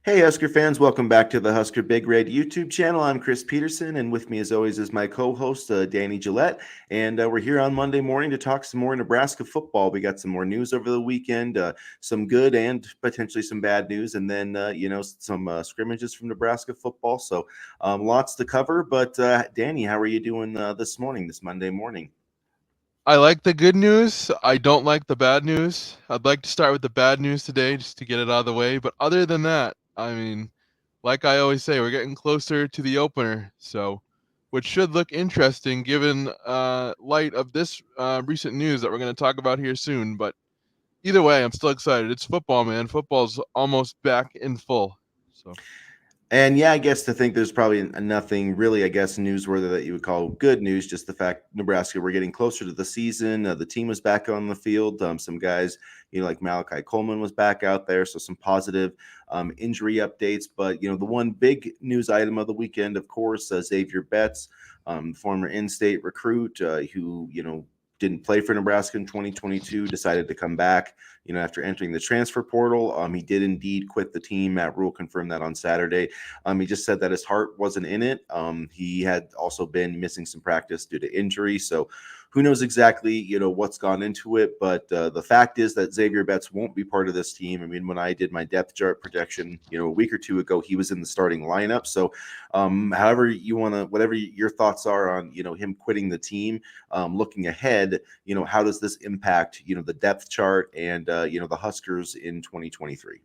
Hey, Husker fans, welcome back to the Husker Big Red YouTube channel. I'm Chris Peterson, and with me, as always, is my co host, Danny Gillette. And we're here on Monday morning to talk some more Nebraska football. We got some more news over the weekend, some good and potentially some bad news, and then, some scrimmages from Nebraska football. So lots to cover. But, Danny, how are you doing this morning, this Monday morning? I like the good news. I don't like the bad news. I'd like to start with the bad news today just to get it out of the way. But other than that, like I always say, we're getting closer to the opener. So, which should look interesting given light of this recent news that we're going to talk about here soon. But either way, I'm still excited. It's football, man. Football's almost back in full. So. And yeah, I guess to think there's probably nothing really, I guess, newsworthy that you would call good news. Just the fact Nebraska, we're getting closer to the season. The team was back on the field. Some guys, like Malachi Coleman was back out there. So some positive injury updates. But, the one big news item of the weekend, of course, Xavier Betts, former in-state recruit who, didn't play for Nebraska in 2022, decided to come back, after entering the transfer portal. He did indeed quit the team. Matt Rule confirmed that on Saturday. He just said that his heart wasn't in it. He had also been missing some practice due to injury. So who knows exactly, what's gone into it. But the fact is that Xavier Betts won't be part of this team. I mean, when I did my depth chart projection, a week or two ago, he was in the starting lineup. So however you want to, whatever your thoughts are on, him quitting the team, looking ahead, how does this impact, the depth chart and, the Huskers in 2023?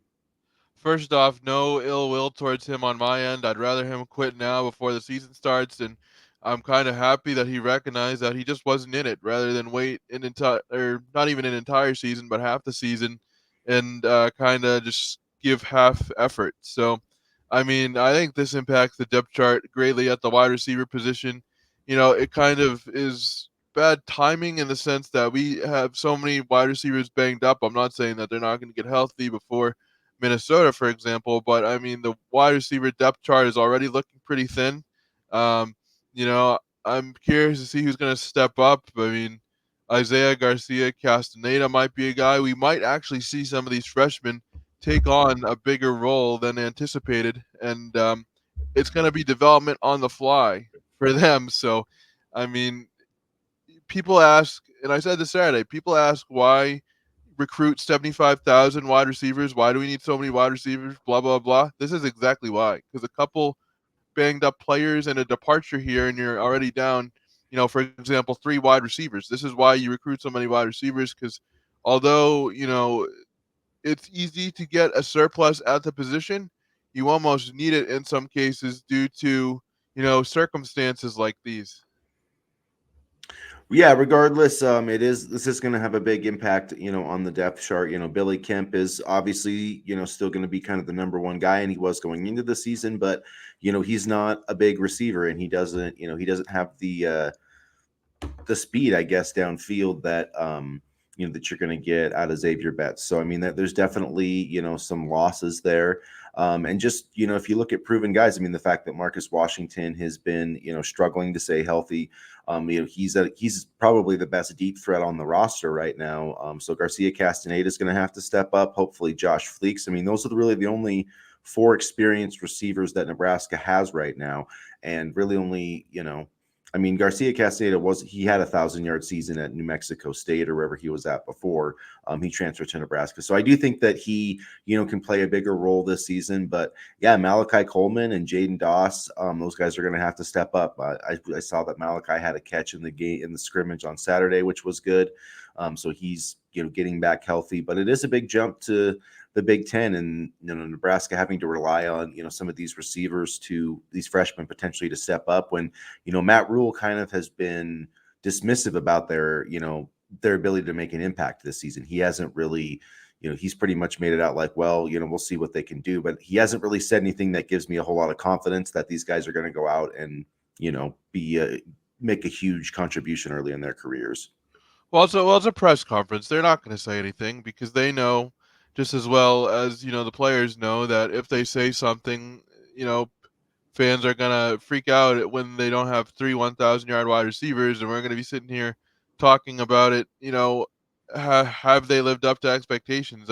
First off, no ill will towards him on my end. I'd rather him quit now before the season starts, and I'm kind of happy that he recognized that he just wasn't in it, rather than wait an entire, or not even an entire season, but half the season, and kind of just give half effort. So, I think this impacts the depth chart greatly at the wide receiver position. It kind of is bad timing in the sense that we have so many wide receivers banged up. I'm not saying that they're not going to get healthy before Minnesota, for example. But the wide receiver depth chart is already looking pretty thin. Um, I'm curious to see who's going to step up. Isaiah Garcia Castaneda might be a guy. We might actually see some of these freshmen take on a bigger role than anticipated, and it's going to be development on the fly for them. So, I mean, people ask, and I said this Saturday, people ask why recruit 75,000 wide receivers. Why do we need so many wide receivers? Blah, blah, blah. This is exactly why. Because a couple banged up players and a departure here, and you're already down, for example, 3 wide receivers. This is why you recruit so many wide receivers. Because although, it's easy to get a surplus at the position, you almost need it in some cases due to, circumstances like these. Yeah, regardless, this is going to have a big impact, on the depth chart. Billy Kemp is obviously, still going to be kind of the number one guy, and he was going into the season, but he's not a big receiver, and he doesn't have the speed, I guess, downfield that that you're going to get out of Xavier Betts. So I mean, that there's definitely some losses there. And just if you look at proven guys, I mean, the fact that Marcus Washington has been struggling to stay healthy, he's probably the best deep threat on the roster right now. So Garcia Castaneda is going to have to step up. Hopefully, Josh Fleeks. I mean, those are really the only four experienced receivers that Nebraska has right now, and really only I mean, Garcia Castaneda he had 1,000-yard season at New Mexico State or wherever he was at before he transferred to Nebraska. So I do think that he, can play a bigger role this season. But yeah, Malachi Coleman and Jaden Doss, those guys are going to have to step up. I saw that Malachi had a catch in the scrimmage on Saturday, which was good. So he's getting back healthy. But it is a big jump to the Big Ten, and Nebraska having to rely on some of these receivers, to these freshmen potentially to step up when Matt Rule kind of has been dismissive about their ability to make an impact this season. He hasn't really, he's pretty much made it out like, well, we'll see what they can do, but he hasn't really said anything that gives me a whole lot of confidence that these guys are going to go out and be make a huge contribution early in their careers. Well, it's a press conference. They're not going to say anything because they know just as well as, the players know that if they say something, fans are going to freak out when they don't have 1,000 yard wide receivers. And we're going to be sitting here talking about it. Have they lived up to expectations?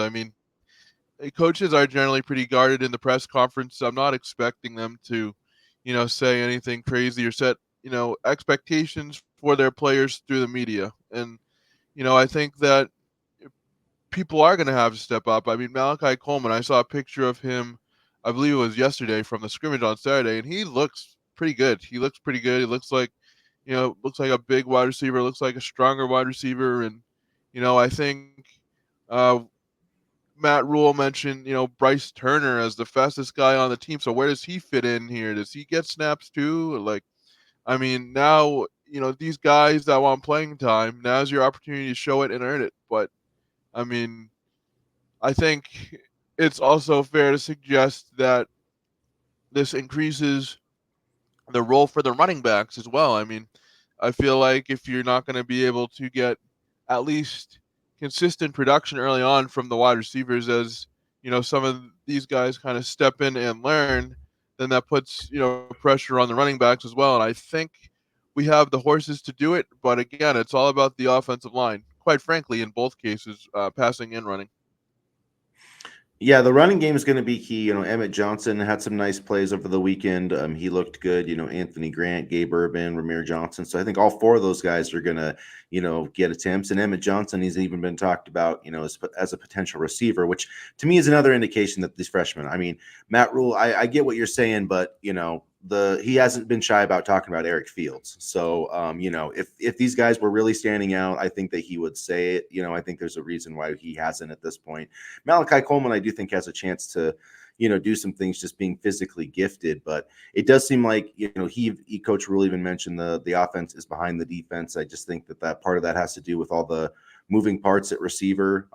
coaches are generally pretty guarded in the press conference. So I'm not expecting them to, say anything crazy or set, expectations for their players through the media. And, I think that people are going to have to step up. I mean, Malachi Coleman, I saw a picture of him, I believe it was yesterday from the scrimmage on Saturday, and he looks pretty good. He looks pretty good. He looks like, looks like a big wide receiver, looks like a stronger wide receiver. And, I think uh, Matt Rule mentioned, Bryce Turner as the fastest guy on the team. So where does he fit in here? Does he get snaps too? Like, I mean, now, these guys that want playing time, now's your opportunity to show it and earn it. But I mean, I think it's also fair to suggest that this increases the role for the running backs as well. I mean, I feel like if you're not going to be able to get at least consistent production early on from the wide receivers, as some of these guys kind of step in and learn, then that puts pressure on the running backs as well. And I think we have the horses to do it, but again, it's all about the offensive line. Quite frankly, in both cases, passing and running. Yeah, the running game is going to be key. Emmett Johnson had some nice plays over the weekend. He looked good. Anthony Grant, Gabe Urban, Ramir Johnson. So I think all four of those guys are going to, get attempts. And Emmett Johnson, he's even been talked about, as a potential receiver, which to me is another indication that these freshmen. I mean, Matt Rule, I get what you're saying, but he hasn't been shy about talking about Eric Fields. So if these guys were really standing out, I think that he would say it. I think there's a reason why he hasn't at this point. Malachi Coleman, I do think has a chance to, do some things just being physically gifted. But it does seem like, he Coach Rule even mentioned the offense is behind the defense. I just think that part of that has to do with all the moving parts at receiver.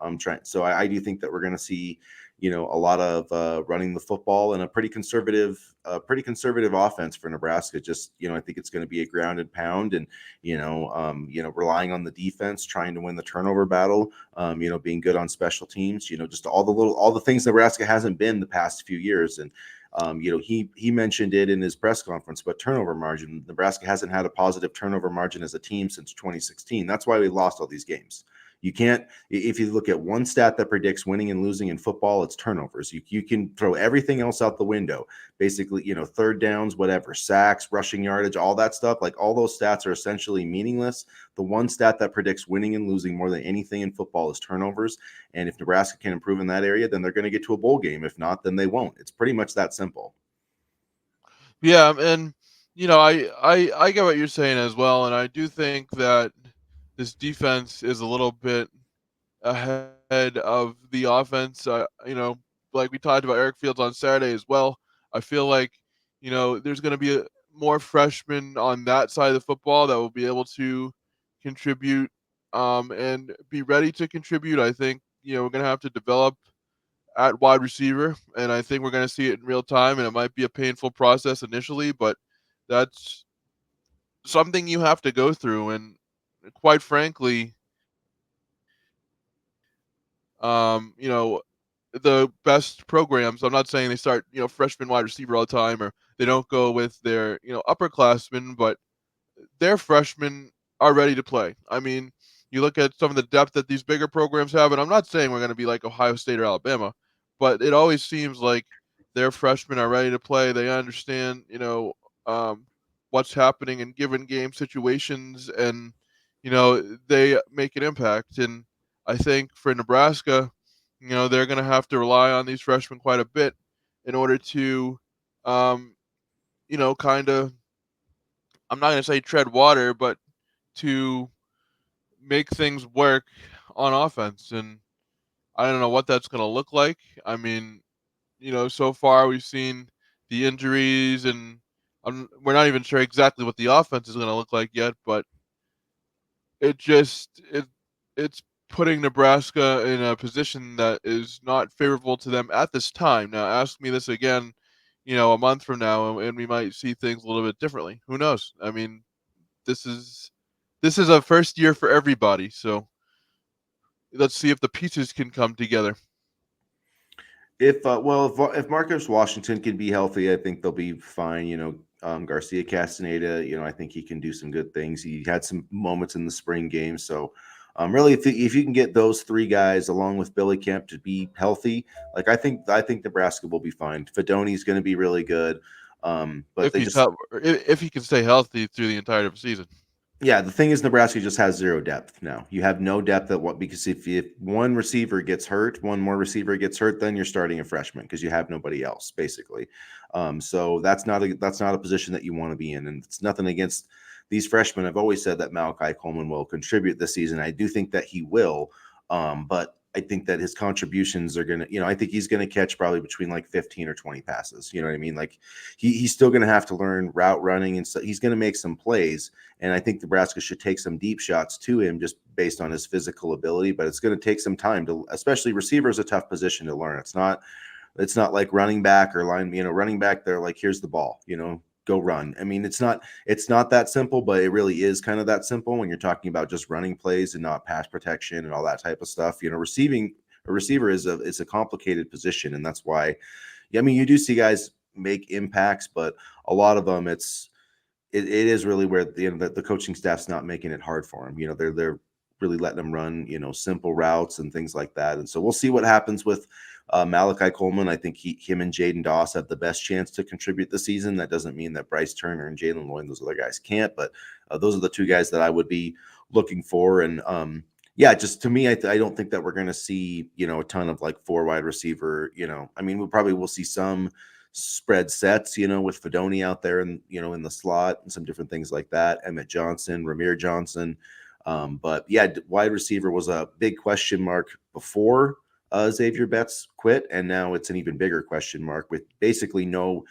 So I do think that we're going to see, a lot of running the football and a pretty conservative offense for Nebraska. Just, I think it's going to be a ground and pound and, relying on the defense, trying to win the turnover battle, being good on special teams, just all the things Nebraska hasn't been the past few years. And, he mentioned it in his press conference, but turnover margin, Nebraska hasn't had a positive turnover margin as a team since 2016. That's why we lost all these games. You can't, if you look at one stat that predicts winning and losing in football, it's turnovers. You can throw everything else out the window. Basically, third downs, whatever, sacks, rushing yardage, all that stuff, like all those stats are essentially meaningless. The one stat that predicts winning and losing more than anything in football is turnovers. And if Nebraska can improve in that area, then they're going to get to a bowl game. If not, then they won't. It's pretty much that simple. Yeah, and I get what you're saying as well, and I do think that this defense is a little bit ahead of the offense. Like we talked about Eric Fields on Saturday as well. I feel like there's going to be more freshmen on that side of the football that will be able to contribute and be ready to contribute. I think we're going to have to develop at wide receiver, and I think we're going to see it in real time. And it might be a painful process initially, but that's something you have to go through. And quite frankly, the best programs. I'm not saying they start freshman wide receiver all the time, or they don't go with their upperclassmen, but their freshmen are ready to play. I mean, you look at some of the depth that these bigger programs have, and I'm not saying we're going to be like Ohio State or Alabama, but it always seems like their freshmen are ready to play. They understand, um, what's happening in given game situations, and they make an impact. And I think for Nebraska, they're going to have to rely on these freshmen quite a bit in order to, um, kind of, I'm not going to say tread water, but to make things work on offense. And I don't know what that's going to look like. I mean, so far we've seen the injuries, and we're not even sure exactly what the offense is going to look like yet. But it just it's putting Nebraska in a position that is not favorable to them at this time. Now, ask me this again, a month from now, and we might see things a little bit differently. Who knows? I mean, this is this is a first year for everybody. So let's see if the pieces can come together. If Marcus Washington can be healthy, I think they'll be fine. Garcia Castaneda, I think he can do some good things. He had some moments in the spring game, so Really, if you can get those three guys along with Billy Kemp to be healthy, like I think Nebraska will be fine. Fedoni's going to be really good, but if they he's just help, if he can stay healthy through the entire season. yeah, the thing is, Nebraska just has zero depth now. You have no depth at what because if one receiver gets hurt, one more receiver gets hurt, then you're starting a freshman because you have nobody else basically. So that's not a position that you want to be in, and it's nothing against these freshmen. I've always said that Malachi Coleman will contribute this season. I do think that he will, but I think that his contributions are gonna, I think he's gonna catch probably between like 15 or 20 passes. You know what I mean? Like he's still gonna have to learn route running, and so he's gonna make some plays, and I think Nebraska should take some deep shots to him just based on his physical ability. But it's going to take some time to, especially receiver is a tough position to learn. It's not like running back or line. Running back, they're like, here's the ball. Go run. I mean, it's not that simple, but it really is kind of that simple when you're talking about just running plays and not pass protection and all that type of stuff. Receiving a receiver is a complicated position, and that's why. Yeah, I mean, you do see guys make impacts, but a lot of them it is really where the coaching staff's not making it hard for him. They're really letting him run simple routes and things like that. And so we'll see what happens with Malachi Coleman. I think him and Jaden Doss have the best chance to contribute this season. That doesn't mean that Bryce Turner and Jalen Lloyd, those other guys, can't. But those are the two guys that I would be looking for. And yeah, just to me, I don't think that we're going to see a ton of like four wide receiver. I mean, we probably will see some spread sets, with Fedoni out there and in the slot and some different things like that. Emmett Johnson, Ramir Johnson. But yeah, wide receiver was a big question mark before Xavier Betts quit, and now it's an even bigger question mark with basically no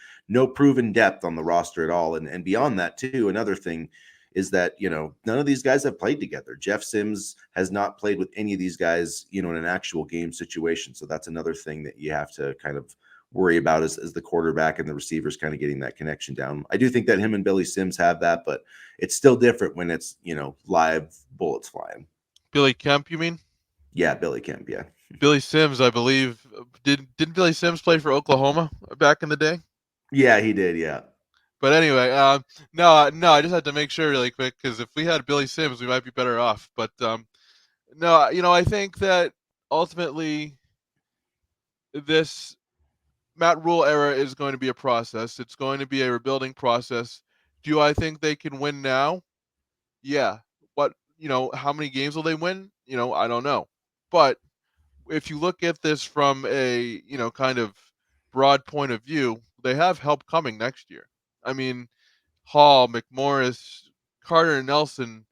proven depth on the roster at all. And beyond that, too, another thing is that none of these guys have played together. Jeff Sims has not played with any of these guys, in an actual game situation. So that's another thing that you have to kind of worry about as the quarterback and the receivers kind of getting that connection down. I do think that him and Billy Sims have that, but it's still different when it's, live bullets flying. Billy Kemp, you mean? Yeah, Billy Kemp, yeah. Billy Sims, I believe. Didn't Billy Sims play for Oklahoma back in the day? Yeah, he did, yeah. But anyway, no, I just had to make sure really quick because if we had Billy Sims, we might be better off. But no, I think that ultimately this Matt Rule era is going to be a process. It's going to be a rebuilding process. Do I think they can win now? Yeah. What, how many games will they win? I don't know. But if you look at this from a, kind of broad point of view, they have help coming next year. I mean, Hall, McMorris, Carter, and Nelson,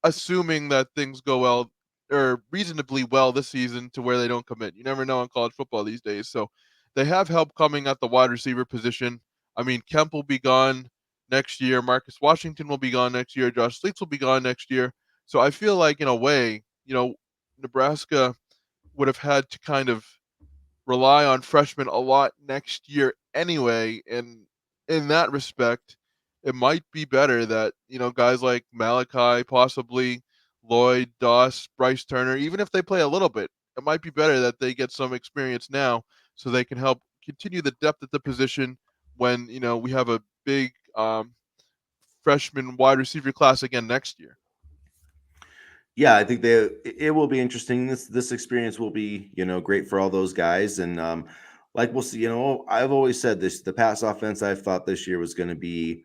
assuming that things go well or reasonably well this season to where they don't commit. You never know in college football these days. So they have help coming at the wide receiver position. I mean, Kemp will be gone next year. Marcus Washington will be gone next year. Josh Sleets will be gone next year. So I feel like, in a way, Nebraska would have had to kind of rely on freshmen a lot next year anyway. And in that respect, it might be better that, guys like Malachi, possibly Lloyd, Doss, Bryce Turner, even if they play a little bit, it might be better that they get some experience now so they can help continue the depth at the position when, we have a big freshman wide receiver class again next year. Yeah, I think it will be interesting. This experience will be, great for all those guys. And like we'll see, I've always said this, the pass offense I've thought this year was going to be,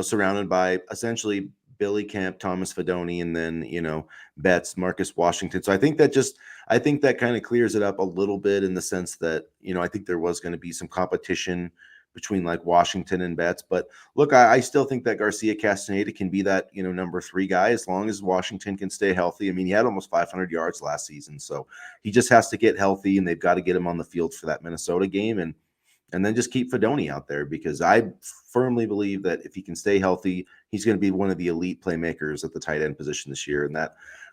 surrounded by essentially Billy Kemp, Thomas Fedoni, and then, Betts, Marcus Washington. So I think that kind of clears it up a little bit in the sense that, I think there was going to be some competition between like Washington and Betts. But look, I still think that Garcia Castaneda can be that, number three guy as long as Washington can stay healthy. I mean, he had almost 500 yards last season, so he just has to get healthy, and they've got to get him on the field for that Minnesota game, and then just keep Fedoni out there because I firmly believe that if he can stay healthy, he's going to be one of the elite playmakers at the tight end position this year, and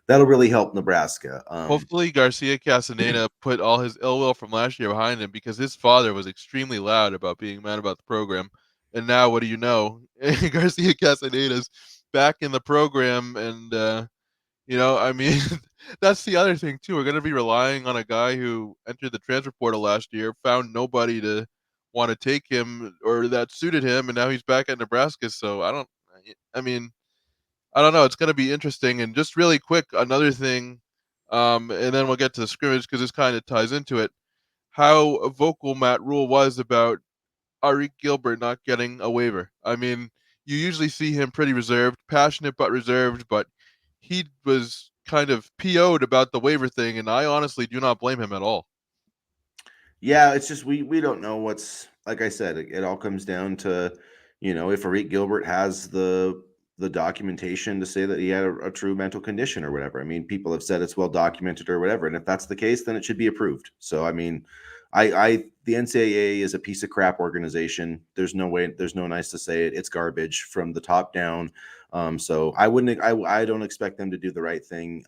that'll really help Nebraska. Hopefully, Garcia Castaneda put all his ill will from last year behind him because his father was extremely loud about being mad about the program. And now, what do you know? Garcia Castaneda's back in the program. And, I mean, that's the other thing, too. We're going to be relying on a guy who entered the transfer portal last year, found nobody to want to take him or that suited him. And now he's back at Nebraska. So I mean, I don't know. It's going to be interesting. And just really quick, another thing, and then we'll get to the scrimmage because this kind of ties into it. How vocal Matt Rule was about Arik Gilbert not getting a waiver. I mean, you usually see him pretty reserved, passionate but reserved, but he was kind of PO'd about the waiver thing, and I honestly do not blame him at all. Yeah, it's just we don't know what's like I said, it all comes down to, if Arik Gilbert has the documentation to say that he had a true mental condition or whatever. I mean, people have said it's well documented or whatever, and if that's the case, then it should be approved. So I mean, I the NCAA is a piece of crap organization. There's no way, there's no nice to say it. It's garbage from the top down. So I don't expect them to do the right thing.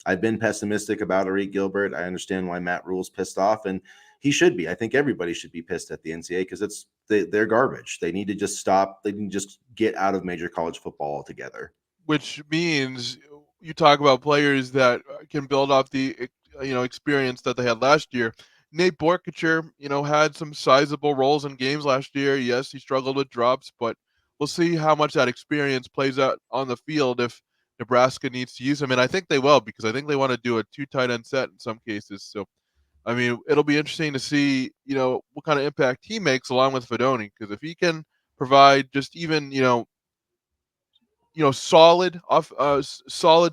I've been pessimistic about Arik Gilbert. I understand why Matt Rule's pissed off, and he should be. I think everybody should be pissed at the NCAA because they're garbage. They need to just stop. They can just get out of major college football altogether. Which means you talk about players that can build off the experience that they had last year. Nate Borkacher, had some sizable roles in games last year. Yes, he struggled with drops, but we'll see how much that experience plays out on the field if Nebraska needs to use him. And I think they will because I think they want to do a two tight end set in some cases. So I mean, it'll be interesting to see, what kind of impact he makes along with Fedoni because if he can provide just even, solid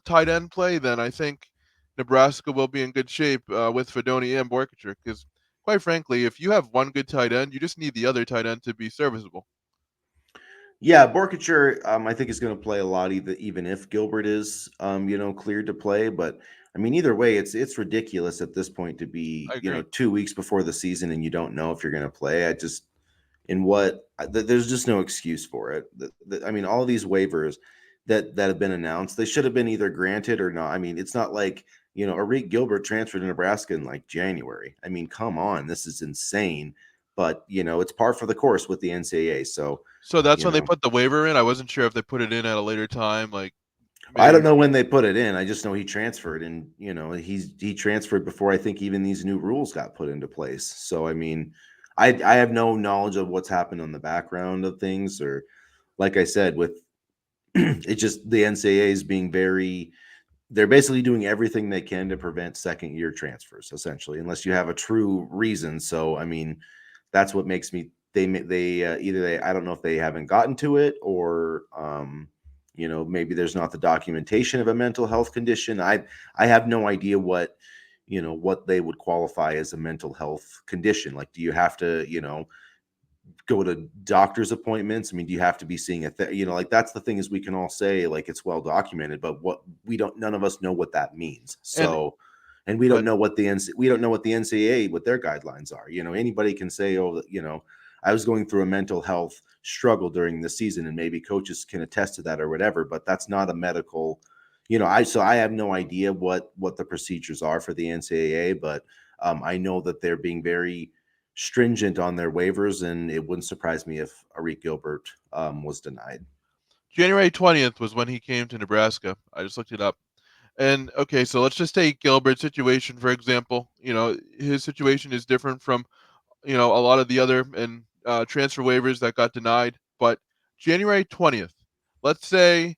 tight end play, then I think Nebraska will be in good shape with Fedoni and Borkacher. Because quite frankly, if you have one good tight end, you just need the other tight end to be serviceable. Yeah, Borkacher, I think is going to play a lot, even if Gilbert is, cleared to play. But I mean, either way, it's ridiculous at this point to be, I agree. 2 weeks before the season and you don't know if you're going to play. There's just no excuse for it. I mean, all these waivers that have been announced, they should have been either granted or not. I mean, it's not like, Arik Gilbert transferred to Nebraska in like January. I mean, come on, this is insane. But it's par for the course with the NCAA. So, So that's you when they know, put the waiver in. I wasn't sure if they put it in at a later time, like I don't maybe. know when they put it in. I just know he transferred, and he transferred before I think even these new rules got put into place. So I mean, I have no knowledge of what's happened on the background of things, or like I said, with it's just the NCAA is being very. They're basically doing everything they can to prevent second year transfers, essentially, unless you have a true reason. So I mean, that's what makes me either they I don't know if they haven't gotten to it or maybe there's not the documentation of a mental health condition. I have no idea what they would qualify as a mental health condition. Like, do you have to go to doctor's appointments? I mean, do you have to be seeing like that's the thing is we can all say like it's well documented, but what we don't none of us know what that means. And So and we go don't ahead. know what we don't know what the NCAA what their guidelines are. Anybody can say, oh, I was going through a mental health struggle during the season, and maybe coaches can attest to that or whatever, but that's not a medical, I have no idea what the procedures are for the NCAA, but I know that they're being very stringent on their waivers, and it wouldn't surprise me if Arik Gilbert was denied. January 20th was when he came to Nebraska. I just looked it up. And okay, so let's just take Gilbert's situation for example. His situation is different from a lot of the other and transfer waivers that got denied. But January 20th, let's say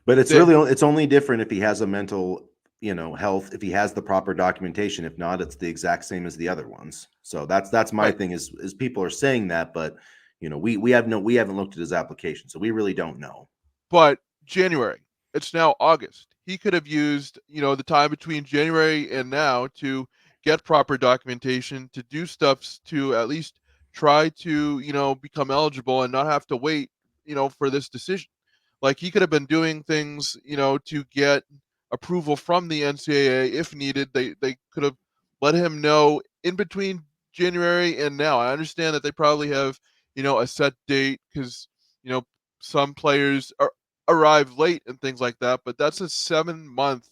But that it's only different if he has a mental, health, if he has the proper documentation. If not, it's the exact same as the other ones. So that's my right. thing is people are saying that, but we haven't looked at his application, so we really don't know. But January, it's now August. He could have used, the time between January and now to get proper documentation, to do stuff to at least try to, become eligible and not have to wait, for this decision. Like he could have been doing things, to get approval from the NCAA if needed. They could have let him know in between January and now. I understand that they probably have, a set date because, you know, some players arrive late and things like that, but that's a 7-month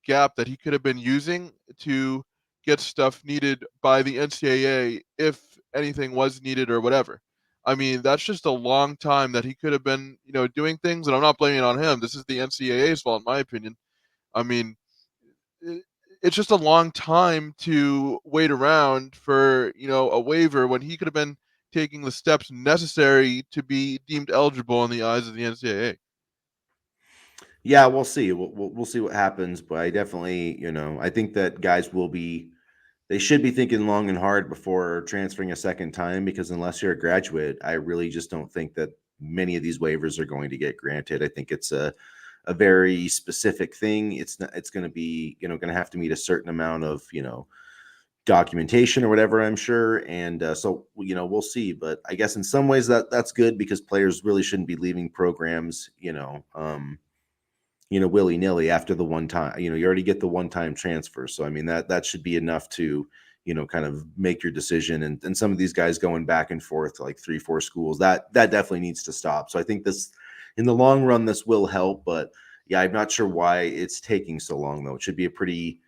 gap that he could have been using to get stuff needed by the NCAA if anything was needed or whatever. I mean, that's just a long time that he could have been, doing things, and I'm not blaming it on him. This is the NCAA's fault, in my opinion. I mean, i- it's just a long time to wait around for, a waiver when he could have been taking the steps necessary to be deemed eligible in the eyes of the NCAA. Yeah, we'll see. We'll see what happens, but I definitely, I think that guys will be they should be thinking long and hard before transferring a second time because unless you're a graduate, I really just don't think that many of these waivers are going to get granted. I think it's a very specific thing. It's not, it's going to be, going to have to meet a certain amount of, documentation or whatever, I'm sure. And so, we'll see. But I guess in some ways that's good because players really shouldn't be leaving programs, willy nilly after the one time. You already get the one time transfer, so I mean that should be enough to kind of make your decision. And some of these guys going back and forth like 3-4 schools that definitely needs to stop. So I think this in the long run this will help, but yeah, I'm not sure why it's taking so long though. It should be a pretty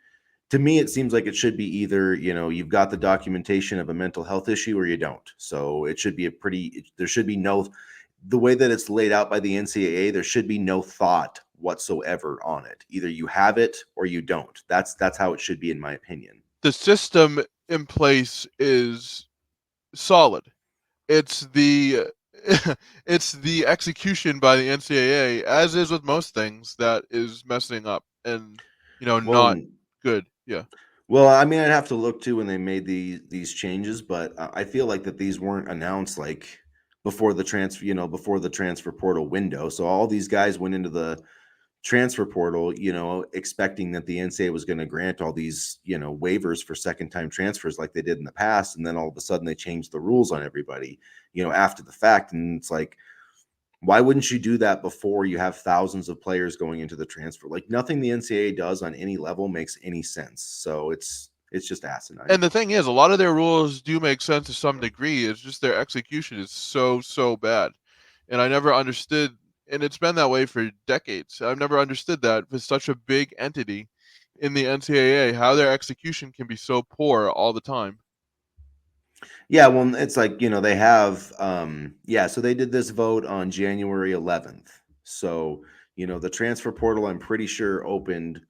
to me, it seems like it should be either, you've got the documentation of a mental health issue or you don't. So it should be there should be no, the way that it's laid out by the NCAA, there should be no thought whatsoever on it. Either you have it or you don't. That's how it should be, in my opinion. The system in place is solid. It's the it's the execution by the NCAA, as is with most things, that is messing up and not Well, good. Yeah. Well, I mean, I'd have to look too when they made these changes, but I feel like that these weren't announced like before the transfer portal window. So all these guys went into the transfer portal, expecting that the NCAA was going to grant all these, waivers for second time transfers like they did in the past, and then all of a sudden they changed the rules on everybody, after the fact, and it's like why wouldn't you do that before you have thousands of players going into the transfer? Like nothing the NCAA does on any level makes any sense. So it's just asinine. And the thing is, a lot of their rules do make sense to some degree. It's just their execution is so bad. And I never understood, and it's been that way for decades. I've never understood that with such a big entity in the NCAA, how their execution can be so poor all the time. Yeah, well, it's like, they have so they did this vote on January 11th. So, the transfer portal I'm pretty sure opened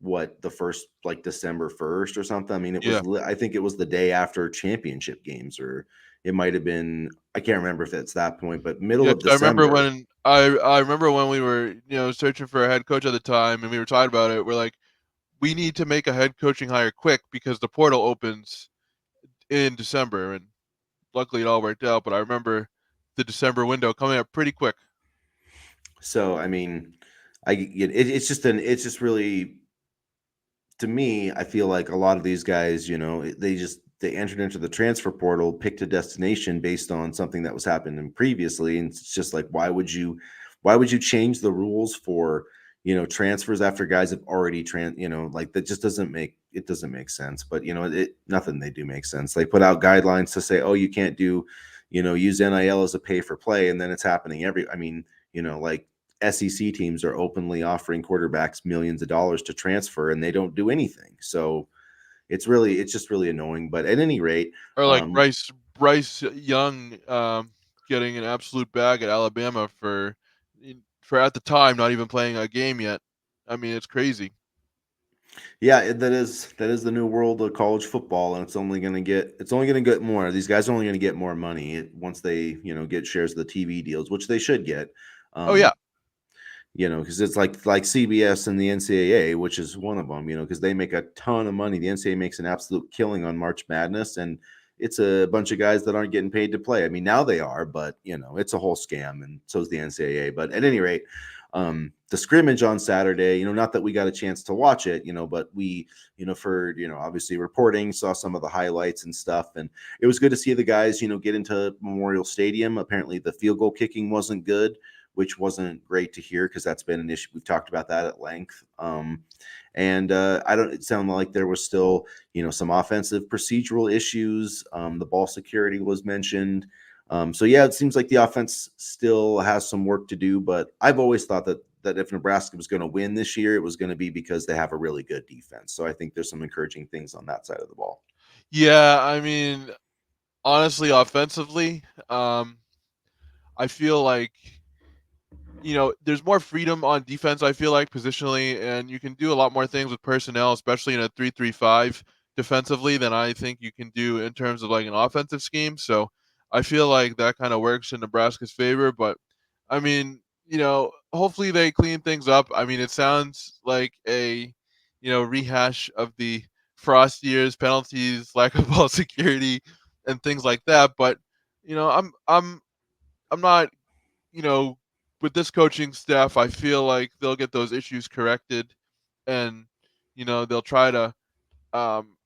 the first like December 1st or something. I mean, Yeah. I think it was the day after championship games, or it might have been, I can't remember if it's that point, but middle Yeah, of 'cause I remember December. when I remember when we were, searching for a head coach at the time and we were talking about it. We're like, we need to make a head coaching hire quick because the portal opens in December, and luckily it all worked out. But I remember the December window coming up pretty quick. So, I mean, it's just really, to me, I feel like a lot of these guys, they entered into the transfer portal, picked a destination based on something that was happening previously, and it's just like, why would you change the rules for transfers after guys have already like that just doesn't make sense. But it nothing they do makes sense. They put out guidelines to say, oh, you can't do, use NIL as a pay for play, and then it's happening I mean, like SEC teams are openly offering quarterbacks millions of dollars to transfer and they don't do anything. So it's just really annoying. But at any rate, Or like um, Bryce Young, getting an absolute bag at Alabama for at the time not even playing a game yet. I mean, it's crazy. yeah, that is the new world of college football, and it's only going to get more. These guys are only going to get more money once they get shares of the TV deals, which they should get. Oh yeah. Um, because it's like CBS and the NCAA, which is one of them, because they make a ton of money. The NCAA makes an absolute killing on March Madness, and it's a bunch of guys that aren't getting paid to play. I mean, now they are, but it's a whole scam, and so is the NCAA. But at any rate, the scrimmage on Saturday, not that we got a chance to watch it, but we, for obviously reporting, saw some of the highlights and stuff, and it was good to see the guys, get into Memorial Stadium. Apparently, the field goal kicking wasn't good, which wasn't great to hear because that's been an issue. We've talked about that at length. And I don't. It sounded like there was still, some offensive procedural issues. The ball security was mentioned. So yeah, it seems like the offense still has some work to do. But I've always thought that if Nebraska was going to win this year, it was going to be because they have a really good defense. So I think there's some encouraging things on that side of the ball. Yeah, I mean, honestly, offensively, I feel like there's more freedom on defense, I feel like, positionally, and you can do a lot more things with personnel, especially in a 3-3-5 defensively than I think you can do in terms of like an offensive scheme. So I feel like that kind of works in Nebraska's favor. But I mean, hopefully they clean things up. I mean, it sounds like a rehash of the Frost years, penalties, lack of ball security, and things like that. But I'm not you know with this coaching staff. I feel like they'll get those issues corrected, and they'll try to um,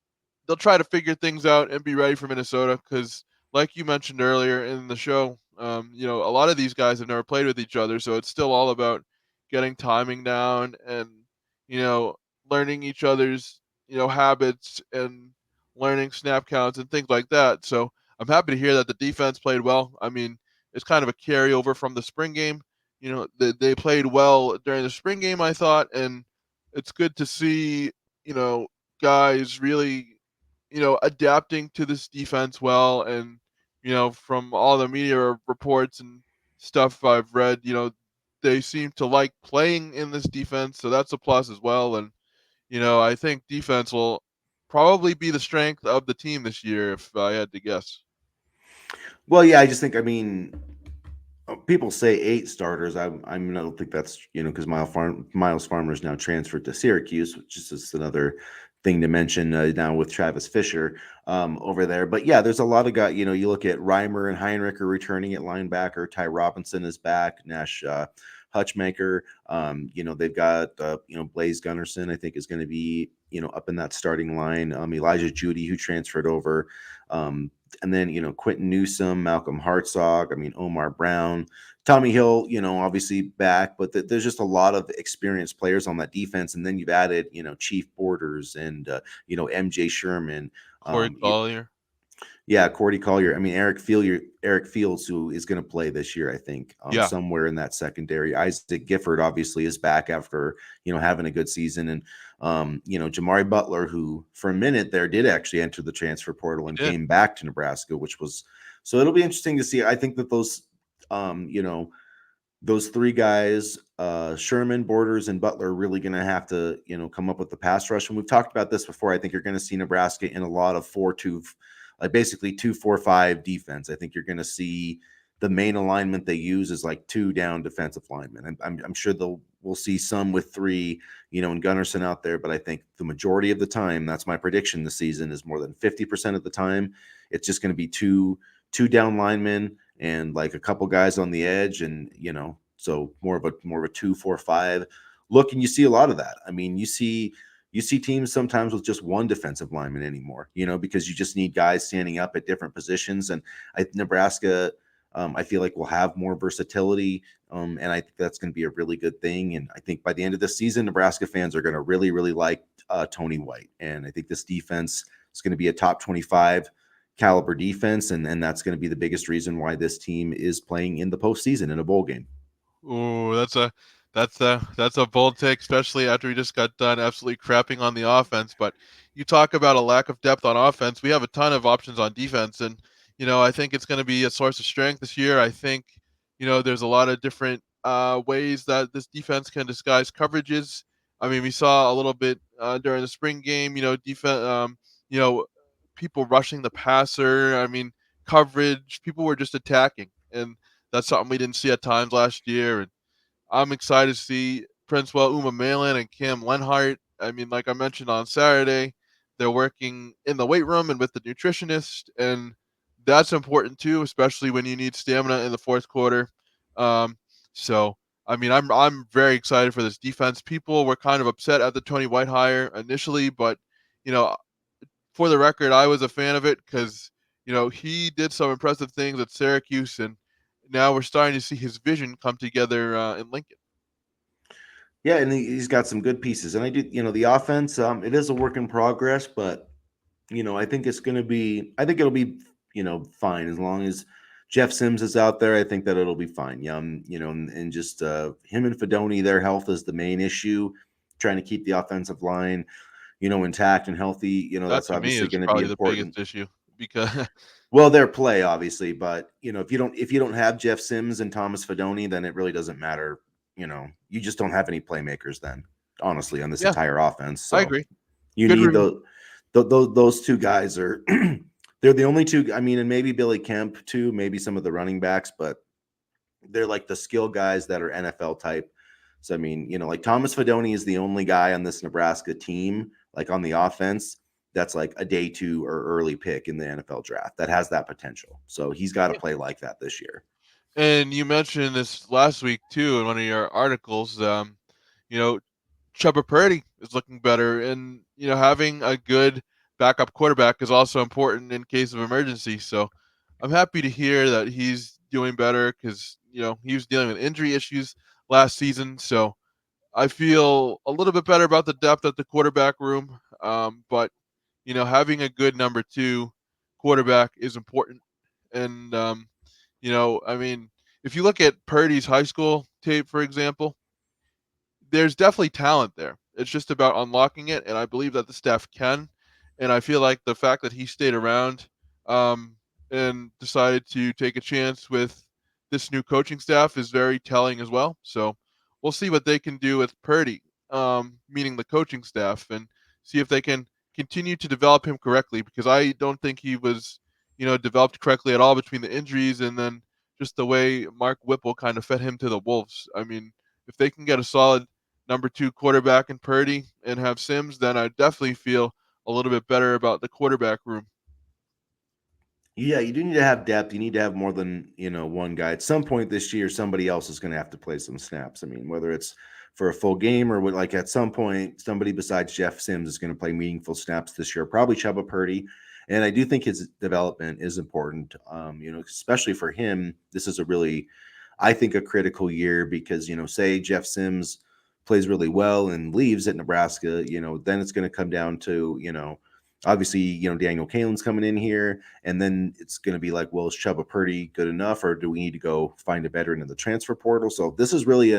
figure things out and be ready for Minnesota because, like you mentioned earlier in the show, a lot of these guys have never played with each other, so it's still all about getting timing down and you know learning each other's habits and learning snap counts and things like that. So I'm happy to hear that the defense played well. I mean, it's kind of a carryover from the spring game. They played well during the spring game, I thought, and it's good to see you know guys really adapting to this defense well. And, from all the media reports and stuff I've read, they seem to like playing in this defense. So that's a plus as well. And, I think defense will probably be the strength of the team this year, if I had to guess. Well, yeah, I just think, I mean, people say 8 starters. I don't think that's because Miles Farmer's now transferred to Syracuse, which is just another thing to mention now with Travis Fisher over there. But yeah, there's a lot of guys. You look at Reimer and Heinrich are returning at linebacker. Ty Robinson is back. Nash Hutchmaker. They've got Blaze Gunnerson. I think is going to be up in that starting line. Elijah Judy, who transferred over. And then Quentin Newsome, Malcolm Hartzog, I mean Omar Brown, Tommy Hill, obviously back, but there's just a lot of experienced players on that defense. And then you've added Chief Borders and MJ Sherman, Corey Collier. yeah, Cordy Collier. I mean, Eric Fields, who is going to play this year, I think, Yeah, somewhere in that secondary. Isaac Gifford obviously is back after having a good season, and Jamari Butler, who for a minute there did actually enter the transfer portal he and did. came back to Nebraska, which was so it'll be interesting to see. I think that those three guys, Sherman, Borders, and Butler, are really going to have to, come up with the pass rush. And we've talked about this before. I think you're going to see Nebraska in a lot of 4-2, like basically 2-4-5 defense. I think you're going to see the main alignment they use is like 2 down defensive linemen. And I'm sure we'll see some with 3, and Gunnerson out there. But I think the majority of the time, that's my prediction this season, is more than 50% of the time, it's just going to be two down linemen and like a couple guys on the edge, and so more of a 2-4-5 look. And you see a lot of that. I mean, you see teams sometimes with just one defensive lineman anymore, because you just need guys standing up at different positions. And Nebraska, I feel like will have more versatility, and I think that's going to be a really good thing. And I think by the end of the season, Nebraska fans are going to really, really like Tony White, and I think this defense is going to be a top 25 caliber defense, and that's going to be the biggest reason why this team is playing in the postseason in a bowl game. Ooh, that's a bold take, especially after we just got done absolutely crapping on the offense. But you talk about a lack of depth on offense. We have a ton of options on defense, and I think it's going to be a source of strength this year. I think there's a lot of different ways that this defense can disguise coverages. I mean, we saw a little bit during the spring game. Defense. You know, people rushing the passer. I mean, coverage. People were just attacking, and that's something we didn't see at times last year. And I'm excited to see Princewell Umamalin and Cam Lenhart. I mean, like I mentioned on Saturday, they're working in the weight room and with the nutritionist, and that's important too, especially when you need stamina in the fourth quarter. Um, so, I mean, I'm very excited for this defense. People were kind of upset at the Tony White hire initially, but you know, for the record, I was a fan of it because he did some impressive things at Syracuse, and now we're starting to see his vision come together in Lincoln. Yeah, and he's got some good pieces. And I do, the offense, it is a work in progress, but I think it's going to be, I think it'll be, fine as long as Jeff Sims is out there. I think that it'll be fine. Yeah, and just him and Fedoni, their health is the main issue. Trying to keep the offensive line, intact and healthy. That That's to me obviously is going to be probably the important. biggest issue because Well, their play, obviously, but if you don't have Jeff Sims and Thomas Fedoni, then it really doesn't matter. You just don't have any playmakers then, honestly, on this yeah, entire offense. I So agree. you Good need review. those two guys are they're the only two. I mean, and maybe Billy Kemp too, maybe some of the running backs, but they're like the skill guys that are NFL type So I mean, like Thomas Fidone is the only guy on this Nebraska team, like on the offense, that's like a day two or early pick in the NFL draft that has that potential. So he's got to Yeah. play like that this year. And you mentioned this last week too in one of your articles. You know, Chuba Purdy is looking better, and having a good backup quarterback is also important in case of emergency. So, I'm happy to hear that he's doing better because he was dealing with injury issues last season. So, I feel a little bit better about the depth at the quarterback room. But having a good number two quarterback is important, and I mean, if you look at Purdy's high school tape, for example, there's definitely talent there. It's just about unlocking it, and I believe that the staff can. And I feel like the fact that he stayed around um, and decided to take a chance with this new coaching staff is very telling as well. So we'll see what they can do with Purdy, meaning the coaching staff, and see if they can continue to develop him correctly. Because I don't think he was, developed correctly at all between the injuries and then just the way Mark Whipple kind of fed him to the wolves. I mean, if they can get a solid number two quarterback in Purdy and have Sims, then I definitely feel a little bit better about the quarterback room. Yeah, you do need to have depth. You need to have more than, one guy. At some point this year, somebody else is going to have to play some snaps. I mean, whether it's for a full game or like at some point, somebody besides Jeff Sims is going to play meaningful snaps this year, probably Chuba Purdy. And I do think his development is important, especially for him. This is a really, I think, a critical year because, say Jeff Sims plays really well and leaves at Nebraska, then it's going to come down to, obviously, Daniel Kalen's coming in here, and then it's going to be like, well, is Chuba Purdy good enough, or do we need to go find a veteran in the transfer portal? So this is really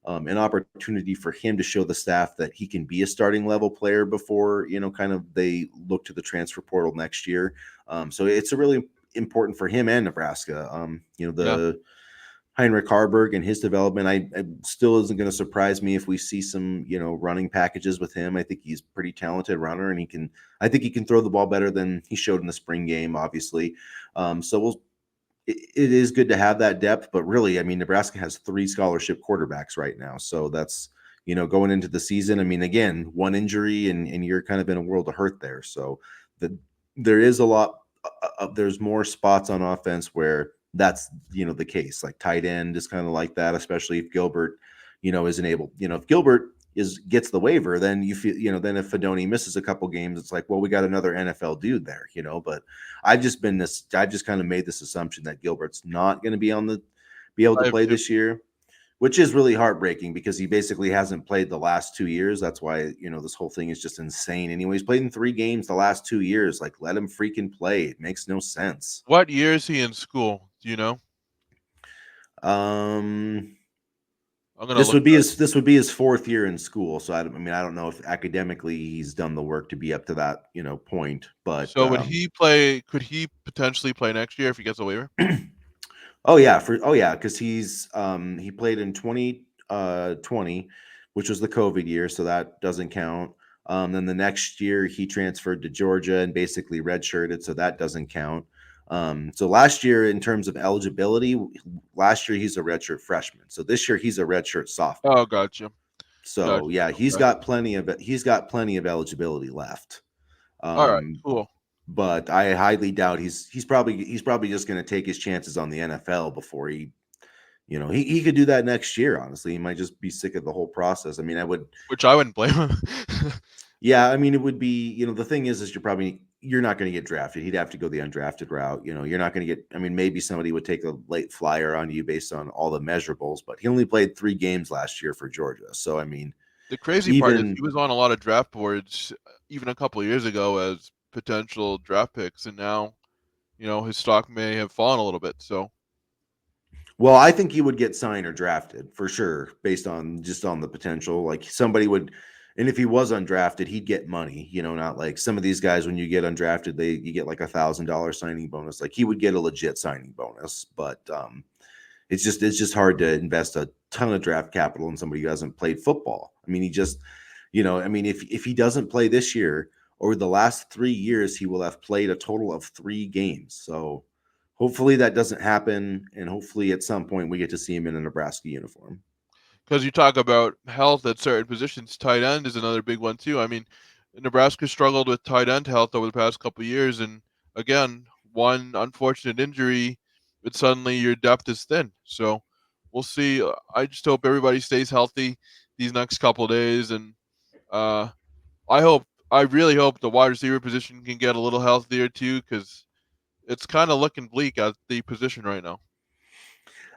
an opportunity for him to show the staff that he can be a starting level player before, kind of they look to the transfer portal next year. So it's a really important for him and Nebraska. Yeah. The Heinrich Harburg and his development, I still isn't going to surprise me if we see some, running packages with him. I think he's a pretty talented runner, and I think he can throw the ball better than he showed in the spring game, obviously. So it is good to have that depth, but really, I mean, Nebraska has 3 scholarship quarterbacks right now. So that's, going into the season. I mean, again, one injury and you're kind of in a world of hurt there. So there is a lot, there's more spots on offense where that's, the case. Like tight end is kind of like that, especially if Gilbert, isn't able, if Gilbert gets the waiver, then you feel, then if Fidone misses a couple games, it's like, well, we got another NFL dude there, but I've just kind of made this assumption that Gilbert's not going to be able to I have play two. this year, which is really heartbreaking because he basically hasn't played the last 2 years. That's why, this whole thing is just insane. Anyway, he's played in 3 games the last 2 years. Like, let him freaking play. It makes no sense. What year is he in school? Do you know? Um, I'm gonna this look would be it up. his 4th year in school. So I don't know if academically he's done the work to be up to that, point, but So would he play? Could he potentially play next year if he gets a waiver? Oh yeah, because he played in 2020, which was the COVID year, so that doesn't count. Then the next year he transferred to Georgia and basically redshirted, so that doesn't count. So last year, in terms of eligibility, last year he's a redshirt freshman. So this year he's a redshirt sophomore. Oh, gotcha, So gotcha. yeah, Okay. he's got plenty of eligibility left. All right. Um, Cool. but I highly doubt he's probably just going to take his chances on the NFL before he could do that next year. Honestly, he might just be sick of the whole process. I mean, Which I wouldn't blame him. yeah, I mean, it would be, the thing is you're not going to get drafted. He'd have to go the undrafted route. You're not going to get, I mean, maybe somebody would take a late flyer on you based on all the measurables, but he only played 3 games last year for Georgia. So, I mean, The crazy part is even, he was on a lot of draft boards even a couple of years ago as potential draft picks, and now his stock may have fallen a little bit. So well, I think he would get signed or drafted for sure, based on just on the potential. Like somebody would, and if he was undrafted, he'd get money. Not like some of these guys when you get undrafted, you get like $1,000 signing bonus. Like he would get a legit signing bonus, but it's just hard to invest a ton of draft capital in somebody who hasn't played football. I mean, I mean, if he doesn't play this year, over the last 3 years, he will have played a total of 3 games. So hopefully that doesn't happen, and hopefully at some point we get to see him in a Nebraska uniform. because you talk about health at certain positions. Tight end is another big one too. I mean, Nebraska struggled with tight end health over the past couple of years, and again, one unfortunate injury, but suddenly your depth is thin. So we'll see. I just hope everybody stays healthy these next couple of days, and uh, I really hope the wide receiver position can get a little healthier too, because it's kind of looking bleak at the position right now.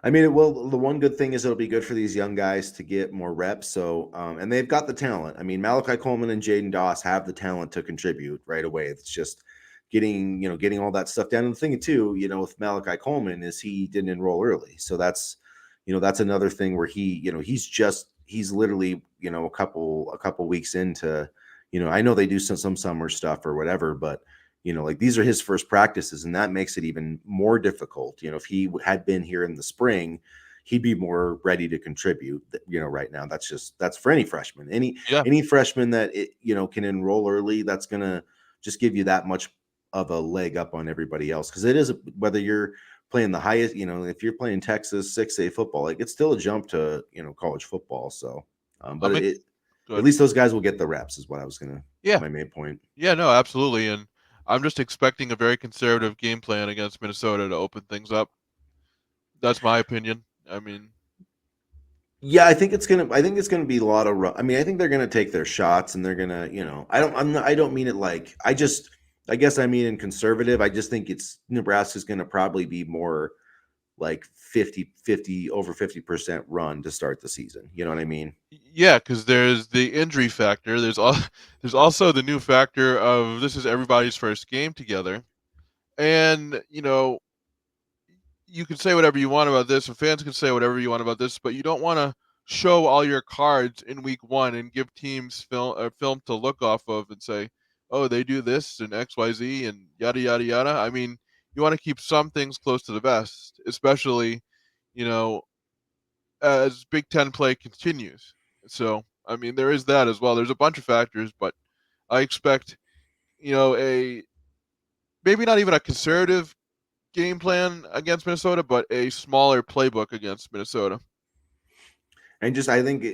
I mean, it will. The one good thing is it'll be good for these young guys to get more reps. So, and they've got the talent. I mean, Malachi Coleman and Jaden Doss have the talent to contribute right away. It's just getting all that stuff down. And the thing too, with Malachi Coleman is he didn't enroll early, so that's another thing where he's literally a couple weeks into, I know they do some summer stuff or whatever, but like these are his first practices, and that makes it even more difficult. If he had been here in the spring, he'd be more ready to contribute. Right now, that's for any freshman, any Yeah, any freshman that can enroll early. That's gonna just give you that much of a leg up on everybody else, because it is whether you're playing the highest, if you're playing Texas 6A football, like it's still a jump to college football. So, but I'm ex- at good. least those guys will get the reps, is what I was gonna Yeah, my main point. yeah, no, absolutely, and I'm just expecting a very conservative game plan against Minnesota to open things up. That's my opinion. I mean, Yeah, I think it's gonna be a lot of I mean, I think they're gonna take their shots, and they're gonna, I don't mean it like, I guess I mean in conservative. I just think it's Nebraska's gonna probably be more like 50-50, over 50% run to start the season. You know what I mean? yeah, because there's the injury factor. There's also the new factor of this is everybody's first game together, and you can say whatever you want about this, and fans can say whatever you want about this, but you don't want to show all your cards in week one and give teams film to look off of and say, oh, they do this and X Y Z and yada yada yada. I mean, you want to keep some things close to the vest, especially you know as Big Ten play continues. So I mean, there is that as well. There's a bunch of factors, but I expect a maybe not even a conservative game plan against Minnesota, but a smaller playbook against Minnesota. And just I think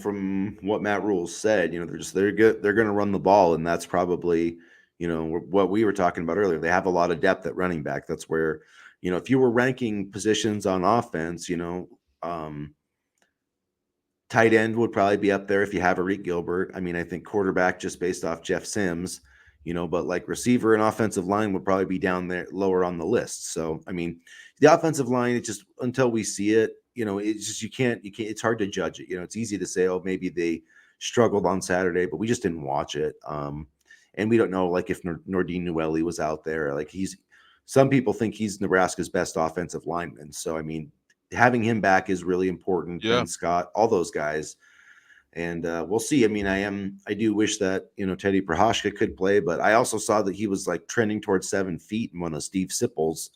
from what Matt Rules said, they're good. They're going to run the ball, and that's probably what we were talking about earlier. They have a lot of depth at running back. That's where if you were ranking positions on offense, um, tight end would probably be up there if you have Arik Gilbert. I mean, I think quarterback just based off Jeff Sims, but like receiver and offensive line would probably be down there lower on the list. So, I mean, the offensive line, it's just until we see it, it's just you can't, it's hard to judge it. It's easy to say, oh, maybe they struggled on Saturday, but we just didn't watch it. And we don't know like if Nordine Newelli was out there. Like some people think he's Nebraska's best offensive lineman. So, I mean, having him back is really important. Yeah, Ben Scott, all those guys, and we'll see. I mean, I do wish that Teddy Prohashka could play, but I also saw that he was like trending towards 7 feet in one of Steve Sipple's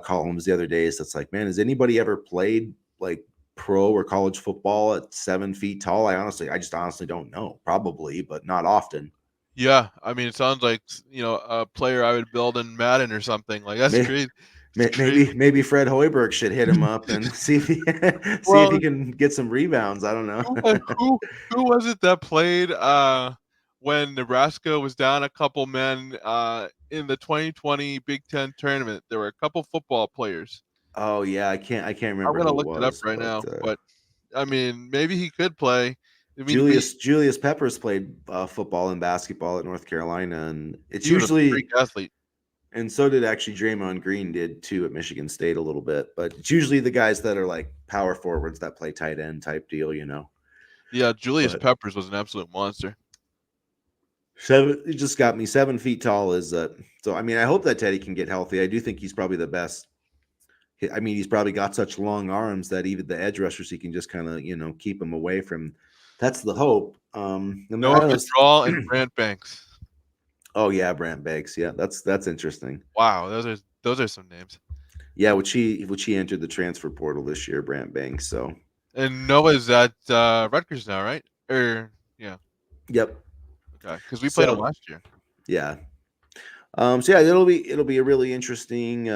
columns the other day. So it's like, man, has anybody ever played like pro or college football at 7 feet tall? I just honestly don't know. Probably, but not often. yeah. I mean, it sounds like a player I would build in Madden or something. Like that's May, crazy. It's crazy. maybe Fred Hoiberg should hit him up and see if he see if he Well, can get some rebounds. I don't who know. wa- who who was it that played when Nebraska was down a couple men in the 2020 Big Ten tournament? There were a couple football players. Oh yeah, I can't I'm remember gonna who it look it up was, right but now, but I mean, maybe he could play. I mean, we Julius Peppers played football and basketball at North Carolina, and it's he was a freak usually, athlete. and so did actually Draymond Green did too at Michigan State a little bit, but it's usually the guys that are like power forwards that play tight end type deal. Yeah, Julius But Peppers was an absolute monster. it just got me 7 feet tall is so I mean I hope that Teddy can get healthy. I do think he's probably the best. I mean he's probably got such long arms that even the edge rushers he can just kind of keep him away from. That's the hope. And I Noah don't Vitral and know. Brant Banks. Oh yeah, Brant Banks. Yeah, that's interesting. Wow, those are some names. Yeah, which he entered the transfer portal this year, Brant Banks. So And Noah's at Rutgers now, right? Or yeah, yep. okay, because we played him So last year. yeah. So yeah, it'll be a really interesting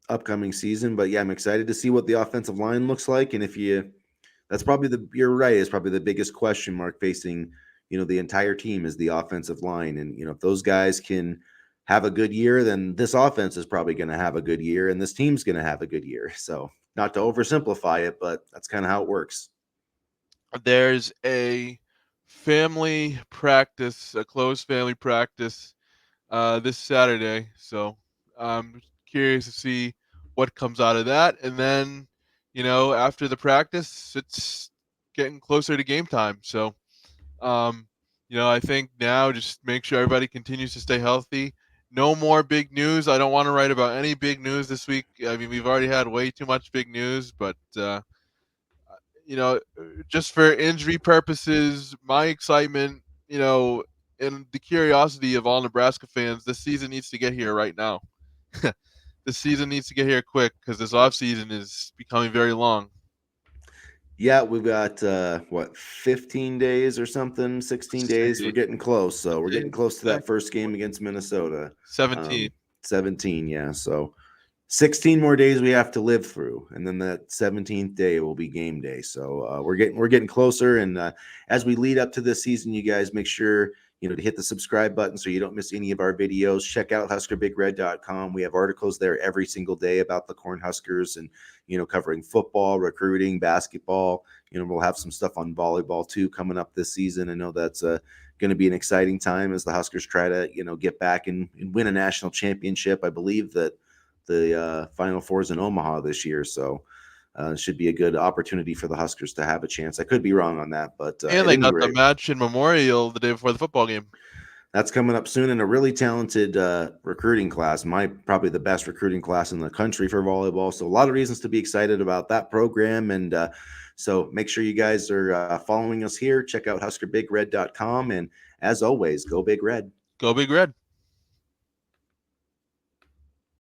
upcoming season. But yeah, I'm excited to see what the offensive line looks like. And that's probably you're right, is probably the biggest question mark facing, the entire team is the offensive line. And, if those guys can have a good year, then this offense is probably going to have a good year and this team's going to have a good year. So not to oversimplify it, but that's kind of how it works. There's a family practice, a closed family practice this Saturday. So I'm curious to see what comes out of that. And then, after the practice, it's getting closer to game time. So, um, I think now just make sure everybody continues to stay healthy. No more big news. I don't want to write about any big news this week. I mean, we've already had way too much big news, but you know, just for injury purposes, my excitement, and the curiosity of all Nebraska fans, this season needs to get here right now. This season needs to get here quick because this offseason is becoming very long. Yeah, we've got 15 days or something, 16 days. We're 16 getting close. So we're getting days, close to that first game against Minnesota. 17. 17, yeah. So 16 more days we have to live through, and then that 17th day will be game day. So we're getting closer. And as we lead up to this season, you guys make sure to hit the subscribe button so you don't miss any of our videos. Check out HuskerBigRed.com. We have articles there every single day about the Cornhuskers and covering football, recruiting, basketball. We'll have some stuff on volleyball too coming up this season. I know that's going to be an exciting time as the Huskers try to get back and win a national championship. I believe that the Final Four is in Omaha this year, so it should be a good opportunity for the Huskers to have a chance. I could be wrong on that, but And at they any got the rate, match in Memorial the day before the football game. that's coming up soon, and a really talented recruiting class. Probably the best recruiting class in the country for volleyball. So a lot of reasons to be excited about that program. And so make sure you guys are following us here. Check out HuskerBigRed.com. And as always, go Big Red. Go Big Red.